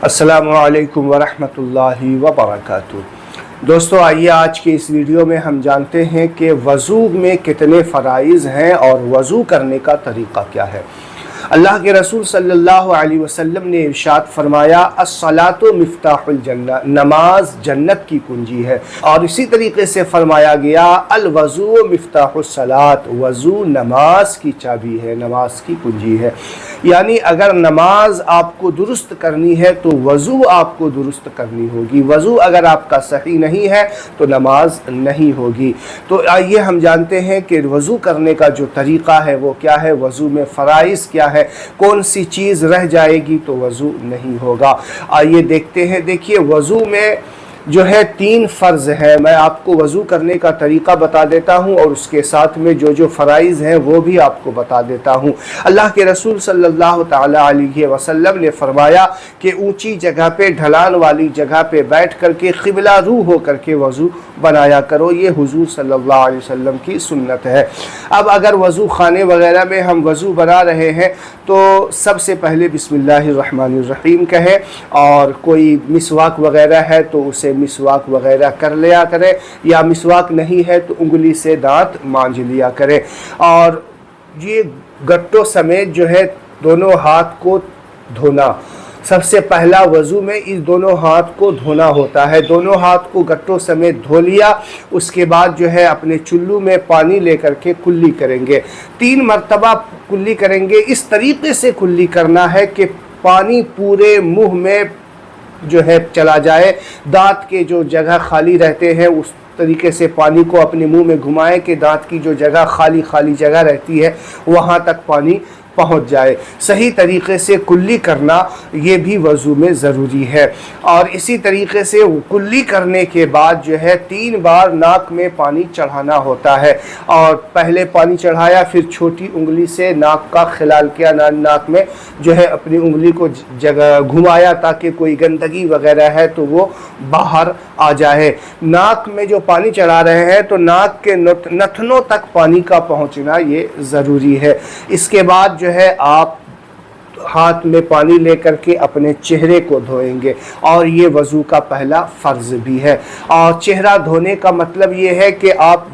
السلام علیکم ورحمۃ اللہ وبرکاتہ۔ دوستو آئیے آج کے اس ویڈیو میں ہم جانتے ہیں کہ وضو میں کتنے فرائض ہیں اور وضو کرنے کا طریقہ کیا ہے۔ اللہ کے رسول صلی اللہ علیہ وسلم نے ارشاد فرمایا الصلاۃ مفتاح الجنہ، نماز جنت کی کنجی ہے، اور اسی طریقے سے فرمایا گیا الوضو مفتاح الصلاۃ، وضو نماز کی چابی ہے، نماز کی کنجی ہے۔ یعنی اگر نماز آپ کو درست کرنی ہے تو وضو آپ کو درست کرنی ہوگی، وضو اگر آپ کا صحیح نہیں ہے تو نماز نہیں ہوگی۔ تو آئیے ہم جانتے ہیں کہ وضو کرنے کا جو طریقہ ہے وہ کیا ہے، وضو میں فرائض کیا ہے، کون سی چیز رہ جائے گی تو وضو نہیں ہوگا۔ آئیے دیکھتے ہیں۔ دیکھیے وضو میں جو ہے 3 فرض ہے، میں آپ کو وضو کرنے کا طریقہ بتا دیتا ہوں اور اس کے ساتھ میں جو فرائض ہیں وہ بھی آپ کو بتا دیتا ہوں۔ اللہ کے رسول صلی اللہ تعالی علیہ وسلم نے فرمایا کہ اونچی جگہ پہ، ڈھلان والی جگہ پہ بیٹھ کر کے قبلہ رو ہو کر کے وضو بنایا کرو، یہ حضور صلی اللہ علیہ وسلم کی سنت ہے۔ اب اگر وضو خانے وغیرہ میں ہم وضو بنا رہے ہیں تو سب سے پہلے بسم اللہ الرحمن الرحیم کہیں، اور کوئی مسواک وغیرہ ہے تو اسے مسواک وغیرہ کر لیا کرے، یا مسواک نہیں ہے تو انگلی سے دانت مانجھ لیا کرے، اور یہ گٹوں سمیت جو ہے دونوں ہاتھ کو دھونا۔ سب سے پہلا وضو میں اس دونوں ہاتھ کو دھونا ہوتا ہے، دونوں ہاتھ کو گٹوں سمیت دھو لیا، اس کے بعد جو ہے اپنے چلو میں پانی لے کر کے کلی کریں گے، 3 مرتبہ کلی کریں گے۔ اس طریقے سے کلی کرنا ہے کہ پانی پورے منہ میں جو ہے چلا جائے، دانت کے جو جگہ خالی رہتے ہیں اس طریقے سے پانی کو اپنے منہ میں گھمائیں کہ دانت کی جو جگہ خالی جگہ رہتی ہے وہاں تک پانی پہنچ جائے۔ صحیح طریقے سے کلی کرنا یہ بھی وضو میں ضروری ہے۔ اور اسی طریقے سے کلی کرنے کے بعد جو ہے 3 بار ناک میں پانی چڑھانا ہوتا ہے، اور پہلے پانی چڑھایا، پھر چھوٹی انگلی سے ناک کا خلال کیا، ناک میں جو ہے اپنی انگلی کو جگہ گھمایا تاکہ کوئی گندگی وغیرہ ہے تو وہ باہر آ جائے۔ ناک میں جو پانی چڑھا رہے ہیں تو ناک کے نتنوں تک پانی کا پہنچنا یہ ضروری ہے۔ اس کے بعد جو ہے آپ ہاتھ میں پانی لے کر کے اپنے چہرے کو دھوئیں گے، اور یہ وضو کا پہلا فرض بھی ہے۔ اور چہرہ دھونے کا مطلب یہ ہے کہ آپ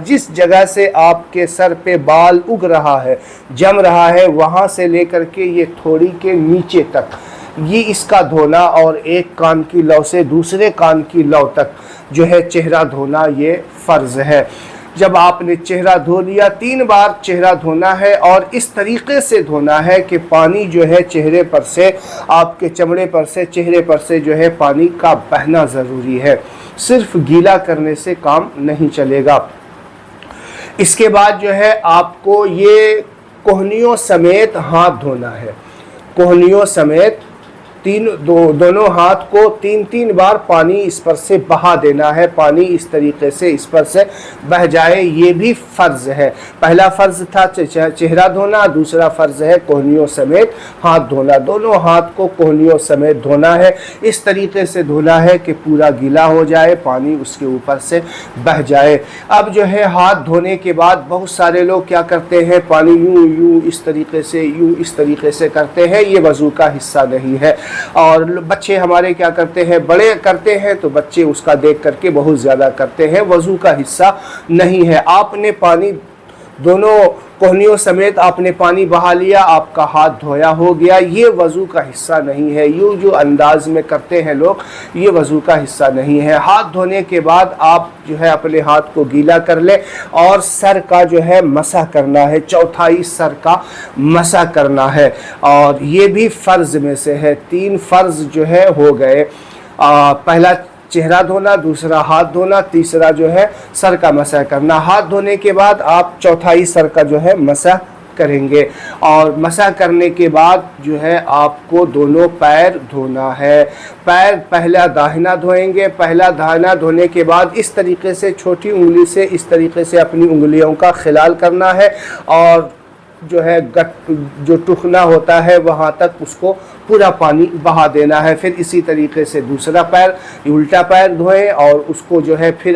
جس جگہ سے آپ کے سر پہ بال اگ رہا ہے، جم رہا ہے، وہاں سے لے کر کے یہ تھوڑی کے نیچے تک یہ اس کا دھونا، اور ایک کان کی لو سے دوسرے کان کی لو تک جو ہے چہرہ دھونا یہ فرض ہے۔ جب آپ نے چہرہ دھو لیا، 3 بار چہرہ دھونا ہے، اور اس طریقے سے دھونا ہے کہ پانی جو ہے چہرے پر سے، آپ کے چمڑے پر سے، چہرے پر سے جو ہے پانی کا بہنا ضروری ہے، صرف گیلا کرنے سے کام نہیں چلے گا۔ اس کے بعد جو ہے آپ کو یہ کوہنیوں سمیت ہاتھ دھونا ہے، کوہنیوں سمیت دونوں ہاتھ کو 3 بار پانی اس پر سے بہا دینا ہے، پانی اس طریقے سے اس پر سے بہہ جائے، یہ بھی فرض ہے۔ پہلا فرض تھا چہرہ دھونا، دوسرا فرض ہے کوہنیوں سمیت ہاتھ دھونا، دونوں ہاتھ کو کوہنیوں سمیت دھونا ہے، اس طریقے سے دھونا ہے کہ پورا گیلا ہو جائے، پانی اس کے اوپر سے بہہ جائے۔ اب جو ہے ہاتھ دھونے کے بعد بہت سارے لوگ کیا کرتے ہیں، پانی یوں اس طریقے سے کرتے ہیں، یہ وضو کا حصہ نہیں ہے۔ اور بچے ہمارے کیا کرتے ہیں، بڑے کرتے ہیں تو بچے اس کا دیکھ کر کے بہت زیادہ کرتے ہیں، وضو کا حصہ نہیں ہے۔ آپ نے پانی دونوں کوہنیوں سمیت آپ نے پانی بہا لیا، آپ کا ہاتھ دھویا ہو گیا، یہ وضو کا حصہ نہیں ہے۔ یوں جو انداز میں کرتے ہیں لوگ، یہ وضو کا حصہ نہیں ہے۔ ہاتھ دھونے کے بعد آپ جو ہے اپنے ہاتھ کو گیلا کر لیں، اور سر کا جو ہے مسح کرنا ہے، چوتھائی سر کا مسح کرنا ہے، اور یہ بھی فرض میں سے ہے۔ 3 فرض جو ہے ہو گئے، پہلا چہرہ دھونا، دوسرا ہاتھ دھونا، تیسرا جو ہے سر کا مسح کرنا۔ ہاتھ دھونے کے بعد آپ چوتھائی سر کا جو ہے مسح کریں گے، اور مسح کرنے کے بعد جو ہے آپ کو دونوں پیر دھونا ہے۔ پیر پہلا داہنا دھوئیں گے، پہلا داہنا دھونے کے بعد اس طریقے سے چھوٹی انگلی سے اس طریقے سے اپنی انگلیوں کا خلال کرنا ہے، اور جو ہے جو ٹخنا ہوتا ہے وہاں تک اس کو پورا پانی بہا دینا ہے۔ پھر اسی طریقے سے دوسرا پیر، الٹا پیر دھوئیں، اور اس کو جو ہے پھر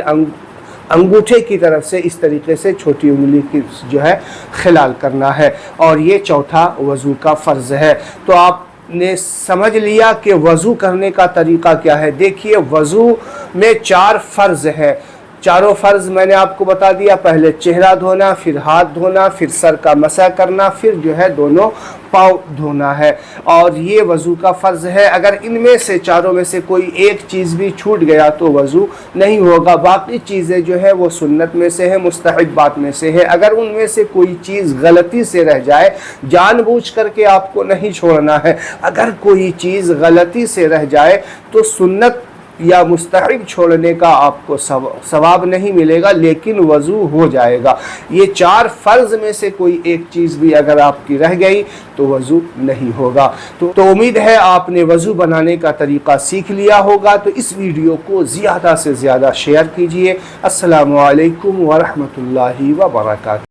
انگوٹھے کی طرف سے اس طریقے سے چھوٹی انگلی کی جو ہے خلال کرنا ہے، اور یہ چوتھا وضو کا فرض ہے۔ تو آپ نے سمجھ لیا کہ وضو کرنے کا طریقہ کیا ہے۔ دیکھیے وضو میں 4 فرض ہیں، چاروں فرض میں نے آپ کو بتا دیا۔ پہلے چہرہ دھونا، پھر ہاتھ دھونا، پھر سر کا مسح کرنا، پھر جو ہے دونوں پاؤں دھونا ہے، اور یہ وضو کا فرض ہے۔ اگر ان میں سے چاروں میں سے کوئی ایک چیز بھی چھوٹ گیا تو وضو نہیں ہوگا۔ باقی چیزیں جو ہے وہ سنت میں سے ہے، مستحبات میں سے ہے۔ اگر ان میں سے کوئی چیز غلطی سے رہ جائے، جان بوجھ کر کے آپ کو نہیں چھوڑنا ہے، اگر کوئی چیز غلطی سے رہ جائے تو سنت یا مستحب چھوڑنے کا آپ کو ثواب نہیں ملے گا، لیکن وضو ہو جائے گا۔ یہ 4 فرض میں سے کوئی ایک چیز بھی اگر آپ کی رہ گئی تو وضو نہیں ہوگا۔ تو امید ہے آپ نے وضو بنانے کا طریقہ سیکھ لیا ہوگا۔ تو اس ویڈیو کو زیادہ سے زیادہ شیئر کیجئے۔ السلام علیکم ورحمۃ اللہ وبرکاتہ۔